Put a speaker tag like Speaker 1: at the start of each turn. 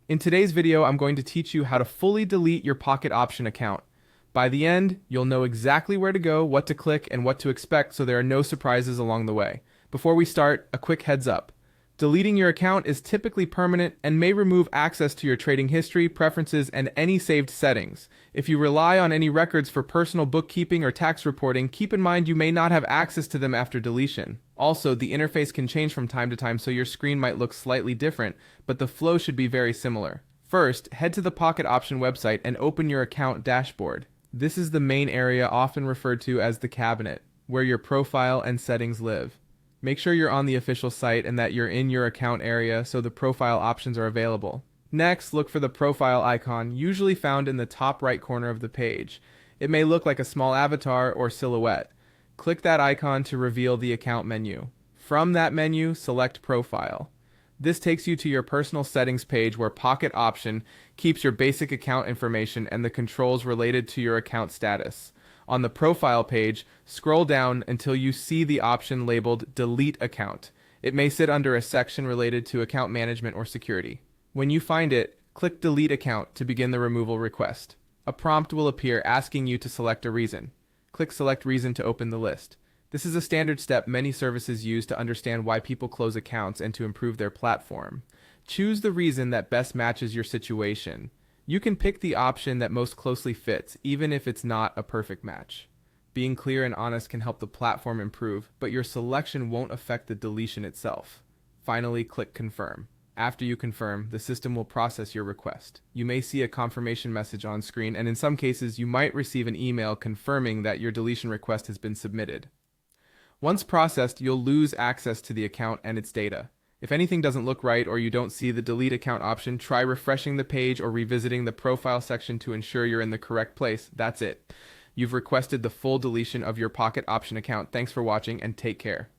Speaker 1: In today's video, I'm going to teach you how to fully delete your Pocket Option account. By the end, you'll know exactly where to go, what to click, and what to expect so there are no surprises along the way. Before we start, a quick heads up. Deleting your account is typically permanent and may remove access to your trading history, preferences, and any saved settings. If you rely on any records for personal bookkeeping or tax reporting, keep in mind you may not have access to them after deletion. Also, the interface can change from time to time, so your screen might look slightly different, but the flow should be very similar. First, head to the Pocket Option website and open your account dashboard. This is the main area often referred to as the cabinet, where your profile and settings live. Make sure you're on the official site and that you're in your account area so the profile options are available. Next, look for the profile icon, usually found in the top right corner of the page. It may look like a small avatar or silhouette. Click that icon to reveal the account menu. From that menu, select Profile. This takes you to your personal settings page where Pocket Option keeps your basic account information and the controls related to your account status. On the Profile page, scroll down until you see the option labeled Delete Account. It may sit under a section related to account management or security. When you find it, click Delete Account to begin the removal request. A prompt will appear asking you to select a reason. Click Select Reason to open the list. This is a standard step many services use to understand why people close accounts and to improve their platform. Choose the reason that best matches your situation. You can pick the option that most closely fits, even if it's not a perfect match. Being clear and honest can help the platform improve, but your selection won't affect the deletion itself. Finally, click Confirm. After you confirm, the system will process your request. You may see a confirmation message on screen, and in some cases, you might receive an email confirming that your deletion request has been submitted. Once processed, you'll lose access to the account and its data. If anything doesn't look right or you don't see the delete account option, try refreshing the page or revisiting the profile section to ensure you're in the correct place. That's it. You've requested the full deletion of your Pocket Option account. Thanks for watching and take care.